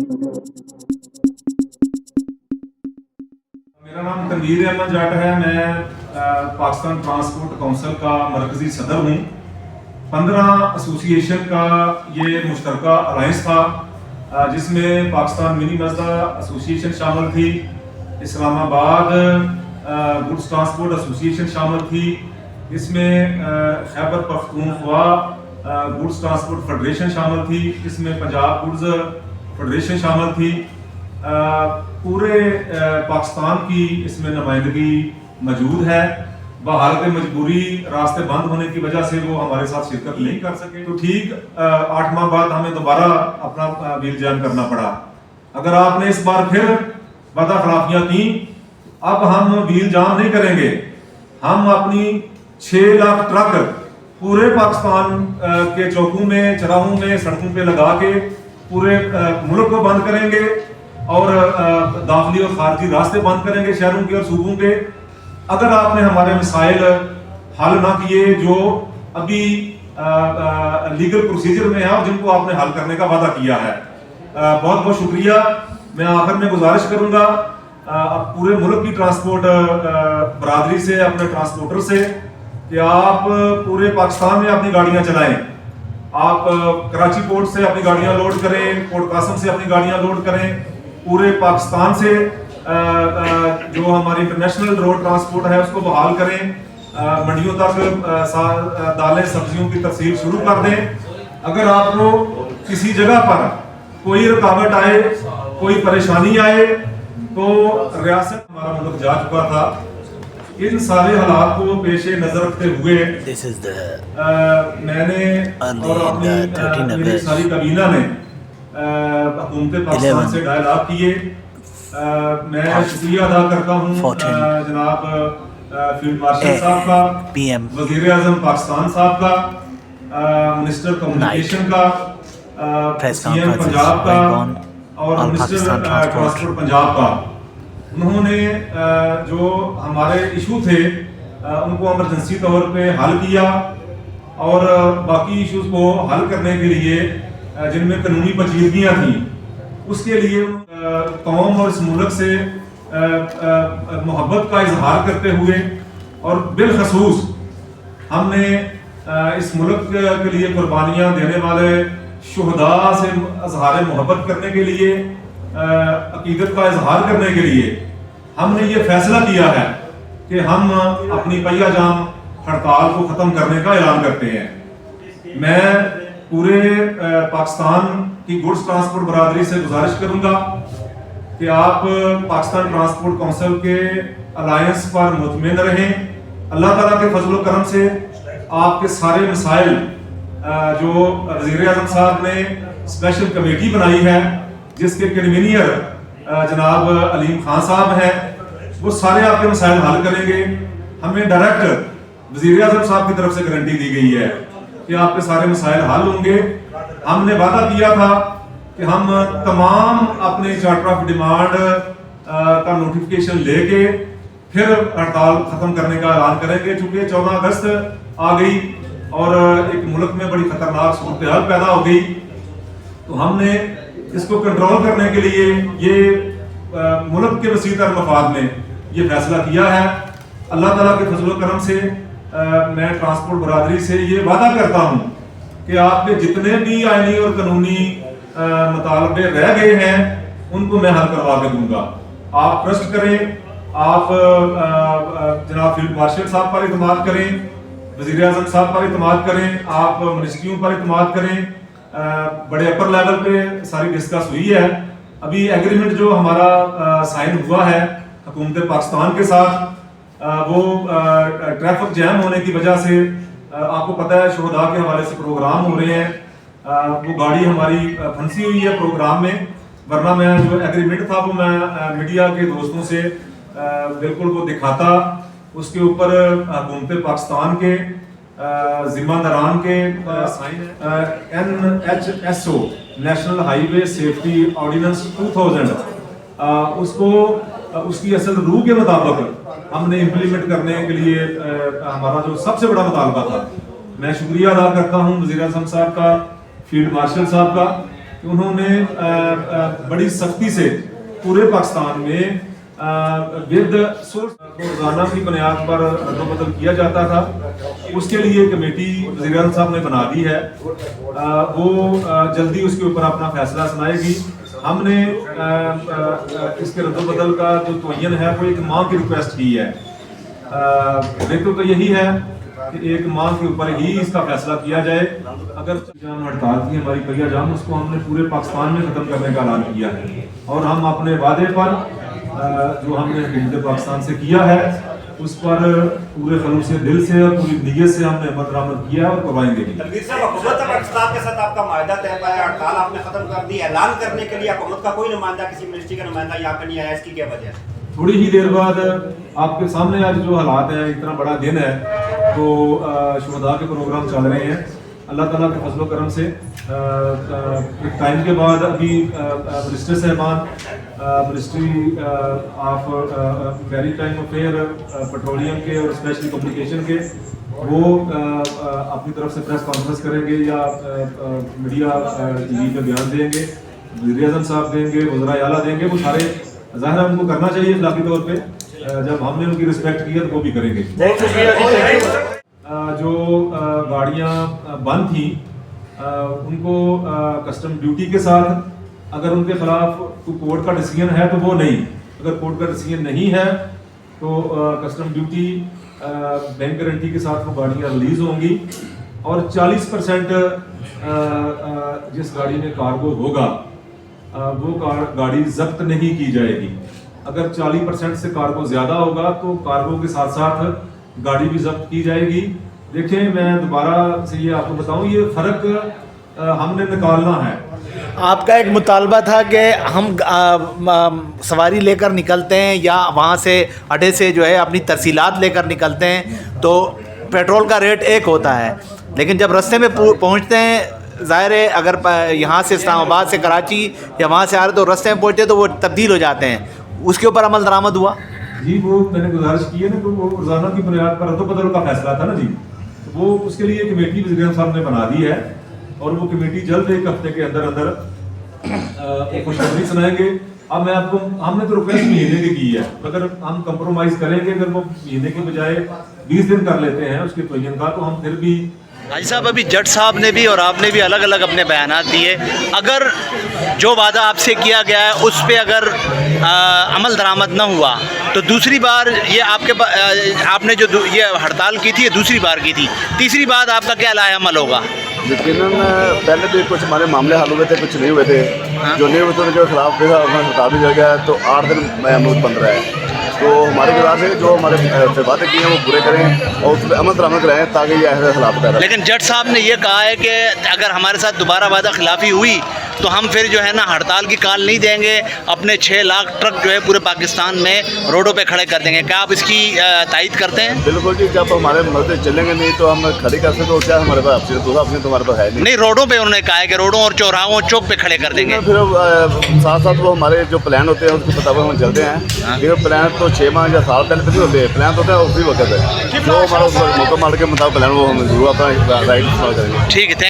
मेरा नाम तनवीर अहमद जाट है। मैं पाकिस्तान ट्रांसपोर्ट काउंसिल का मरकजी सदर हूँ। 15 एसोसिएशन का ये मुश्तरका अलायंस था, जिसमें पाकिस्तान मिनी मजदा एसोसिएशन शामिल थी, इस्लामाबाद गुड्स ट्रांसपोर्ट एसोसिएशन शामिल थी, इसमें Khyber Pakhtunkhwa goods transport federation शामिल थी, इसमें पंजाब गुड्स फेडरेशन शामिल थी। पूरे पाकिस्तान की इसमें नुमाइंदगी मौजूद है। बहालत मजबूरी रास्ते बंद होने की वजह से वो हमारे साथ शिरकत नहीं कर सके, तो ठीक 8 माह बाद हमें दोबारा अपना व्हील जॉइन करना पड़ा। अगर आपने इस बार फिर वादा खिलाफियाँ की, अब हम व्हील जाम नहीं करेंगे। हम अपनी 6 लाख ट्रक पूरे पाकिस्तान के चौकों में, चौराहों में, सड़कों पे लगा के पूरे मुल्क को बंद करेंगे और दाखिली और खारजी रास्ते बंद करेंगे शहरों के और सूबों के। अगर आपने हमारे मसाइल हल ना किए जो अभी लीगल प्रोसीजर में है और जिनको आपने हल करने का वादा किया है, बहुत बहुत शुक्रिया। मैं आखिर में गुजारिश करूंगा पूरे मुल्क की ट्रांसपोर्ट बरादरी से, अपने ट्रांसपोर्टर से, कि आप पूरे पाकिस्तान में अपनी गाड़ियां चलाएं। आप कराची पोर्ट से अपनी गाड़ियां लोड करें, पोर्ट कासम से अपनी गाड़ियां लोड करें। पूरे पाकिस्तान से जो हमारी इंटरनेशनल रोड ट्रांसपोर्ट है उसको बहाल करें। मंडियों तक दालें सब्जियों की तफसील शुरू कर दें। अगर आपको किसी जगह पर कोई रुकावट आए, कोई परेशानी आए, तो रियासत हमारा मुल्क जा चुका था। इन सारे हालात को पेश नजर रखते हुए मैंने और अपनी मेरी सारी काबीना ने हुकूमत पाकिस्तान से डायलॉग किए। मैं शुक्रिया अदा करता हूँ जनाब फील्ड मार्शल साहब का, वज़ीर आज़म पाकिस्तान साहब का, मिनिस्टर कम्युनिकेशन का, सीएम पंजाब का और मिनिस्टर ट्रांसपोर्ट पंजाब का। उन्होंने जो हमारे इशू थे उनको इमरजेंसी तौर पे हल किया और बाकी इश्यूज को हल करने के लिए जिनमें कानूनी पेचीदगियाँ थी, उसके लिए कौम और इस मुल्क से मोहब्बत का इजहार करते हुए और बिलखसूस हमने इस मुल्क के लिए कुर्बानियाँ देने वाले शुहदा से इजहार मोहब्बत करने के लिए, अकीदत का इजहार करने के लिए हमने ये फैसला किया है कि हम अपनी पहिया जाम हड़ताल को ख़त्म करने का ऐलान करते हैं। मैं पूरे पाकिस्तान की गुड्स ट्रांसपोर्ट बरादरी से गुजारिश करूंगा कि आप पाकिस्तान ट्रांसपोर्ट काउंसिल के अलायंस पर मुतमिन रहें। अल्लाह ताला के फजल करम से आपके सारे मसाइल जो वज़ीर आज़म साहब ने स्पेशल कमेटी बनाई है, जिसके कन्वीनियर जनाब अलीम खान साहब हैं, वो सारे आपके मसाइल हल करेंगे। हमें डायरेक्ट वज़ीर आज़म साहब की तरफ से गारंटी दी गई है कि आपके सारे मसाइल हल होंगे। हमने वादा किया था कि हम तमाम अपने चार्टर ऑफ डिमांड का नोटिफिकेशन लेके फिर हड़ताल खत्म करने का ऐलान करेंगे। चूंकि 14 अगस्त आ गई और एक मुल्क में बड़ी खतरनाक सूरत हाल पैदा हो गई, तो हमने इसको कंट्रोल करने के लिए ये मुल्क के वसीह तर मफाद में ये फैसला किया है। अल्लाह ताला के फजल करम से मैं ट्रांसपोर्ट बरादरी से ये वादा करता हूँ कि आपके जितने भी आईनी और कानूनी मुतालबे रह गए हैं उनको मैं हल करवा के दूंगा। आप ट्रस्ट करें, आप जनाब फील्ड मार्शल साहब पर इत्मीनान करें, वज़ीर आज़म साहब पर इत्मीनान करें, आप मिनिस्ट्रियों पर इत्मीनान करें। बड़े अपर लेवल पे सारी डिस्कस हुई है। अभी एग्रीमेंट जो हमारा साइन हुआ है हुकूमत पाकिस्तान के साथ, वो ट्रैफिक जैम होने की वजह से, आपको पता है शुहदा के हवाले से प्रोग्राम हो रहे हैं, वो गाड़ी हमारी फंसी हुई है प्रोग्राम में। वरना मैं जो एग्रीमेंट था वो मैं मीडिया के दोस्तों से बिल्कुल वो दिखाता। उसके ऊपर हुकूमत पाकिस्तान के जिम्मेदारान के sign NHSO national highway safety ordinance 2000 उसको उसकी असल रूह के मुताबिक हमने इम्प्लीमेंट करने के लिए हमारा जो सबसे बड़ा मुतालबा था। मैं शुक्रिया अदा करता हूँ वज़ीर आज़म साहब का, फील्ड मार्शल साहब का, कि उन्होंने बड़ी सख्ती से पूरे पाकिस्तान में विद सोर्स रोजाना की बुनियाद पर रद्द-ओ-बदल किया जाता था। उसके लिए कमेटी वज़ीर-ए-आज़म साहब ने बना दी है, वो जल्दी उसके ऊपर अपना फैसला सुनाएगी। हमने इसके रद्द-ओ-बदल का जो तयन है वो एक माह की रिक्वेस्ट की है। बेहतर तो यही है कि एक माह के ऊपर ही इसका फैसला किया जाए। अगर जाम हड़ताल थी हमारी पहिया जाम, उसको हमने पूरे पाकिस्तान में ख़त्म करने का ऐलान किया है और हम अपने वादे पर जो हमने हुकूमत पाकिस्तान से किया है उस पर पूरे खलूस से दिल से और पूरी नीयत से हमने अमल दरामद किया और करवाएंगे भी। तनवीर साहब, हुकूमत पाकिस्तान के साथ आपका माहिदा तय पाया, हड़ताल आपने खत्म कर दी, ऐलान करने के लिए हुकूमत का कोई नुमाइंदा, किसी मिनिस्ट्री का नुमाइंदा यहाँ पे नहीं आया, इसकी क्या वजह है? थोड़ी ही देर बाद आपके सामने आज जो हालात हैं, इतना बड़ा दिन है तो शुहदा के प्रोग्राम चल रहे हैं। अल्लाह ताला के फजल करम से एक टाइम के बाद अभी मिनिस्टर साहबान ministry of maritime affair, petroleum के और स्पेशल कम्युनिकेशन के, वो अपनी तरफ से प्रेस कॉन्फ्रेंस करेंगे या मीडिया टीवी पे बयान देंगे, वज़ीर-ए-आज़म साहब देंगे, वज़राए आला देंगे। वो सारे ज़ाहिर है उनको करना चाहिए इखलाकी तौर पे, जब हमने उनकी रिस्पेक्ट की है तो वो भी करेंगे। जो गाड़ियाँ बंद थी उनको कस्टम ड्यूटी के साथ अगर उनके खिलाफ कोई कोर्ट का डिसीजन है तो वो नहीं, अगर कोर्ट का डिसीजन नहीं है तो कस्टम ड्यूटी बैंक गारंटी के साथ वो गाड़ियाँ रिलीज होंगी और 40% जिस गाड़ी में कार्गो होगा वो गाड़ी जब्त नहीं की जाएगी। अगर 40% से कार्गो ज़्यादा होगा तो कार्गो के साथ साथ गाड़ी भी जब्त की जाएगी। देखें, मैं दोबारा से ये आपको बताऊं, ये फ़र्क हमने निकालना है। आपका एक मुतालबा था कि हम सवारी लेकर निकलते हैं या वहाँ से अड्डे से जो है अपनी तरसीलात लेकर निकलते हैं तो पेट्रोल का रेट एक होता है, लेकिन जब रास्ते में पहुँचते हैं, ज़ाहिर है अगर यहाँ से इस्लामाबाद से कराची या वहाँ से आ रहे तो रास्ते में पहुँचते तो वो तब्दील हो जाते हैं। उसके ऊपर अमल दरामद हुआ जी, वो मैंने गुजारिश की है ना, तो वो रोज़ाना की बुनियाद पर रद्द-ओ-बदल का फैसला था ना जी, तो वो उसके लिए कमेटी वज़ीर-ए-आज़म साहब ने बना दी है और वो कमेटी जल्द एक हफ्ते के अंदर अंदर खुशखबरी सुनाएंगे। अब मैं आपको, हमने तो रिक्वेस्ट महीने की है, अगर हम कंप्रोमाइज़ करेंगे, अगर वो महीने के बजाय 20 दिन कर लेते हैं उसके तयन का, तो हम फिर भी। हाजी साहब, अभी जट साहब ने भी और आपने भी अलग अलग अपने बयानात दिए, अगर जो वादा आपसे किया गया है उस पर अगर अमल दरामद न हुआ तो दूसरी बार ये आपने जो ये हड़ताल की थी, ये दूसरी बार की थी, तीसरी बार आपका क्या लाया अमल होगा? यकीनन पहले भी कुछ हमारे मामले हल हुए थे, कुछ नहीं हुए थे। जो नहीं हुए थे उनके खिलाफ हड़ताल भी हो गया, तो 8 दिन अमल बन रहा है। तो हमारे गुजारिश है जो हमारे वादे किए हैं वो पूरे करें और उस पर अमल दरामद कराएं ताकि ये ऐसे हालात पैदा। लेकिन जट साहब ने ये कहा है कि अगर हमारे साथ दोबारा वादा खिलाफी हुई तो हम फिर जो है ना हड़ताल की काल नहीं देंगे, अपने 6 लाख ट्रक जो है पूरे पाकिस्तान में रोडों पे खड़े कर देंगे। क्या आप इसकी तायद करते हैं? बिल्कुल जी, जब हमारे मदद चलेंगे नहीं तो हम खड़ी कर सकते, तो क्या हमारे पास दूसरा ऑप्शन तो हमारे पास है नहीं। रोडों पे उन्होंने कहा है कि रोडों और चौराहों चौक पे खड़े कर देंगे। फिर साथ साथ वो हमारे जो प्लान होते हैं उसके मुताबिक हम चलते हैं। ये प्लान तो 6 माह या साल पहले तो नहीं होते, प्लान होते हैं उसी वक्त है जो हमारा मौका मार के मुताबिक प्लान वो हम जरूर अपना राइट इस्तेमाल करेंगे। ठीक है।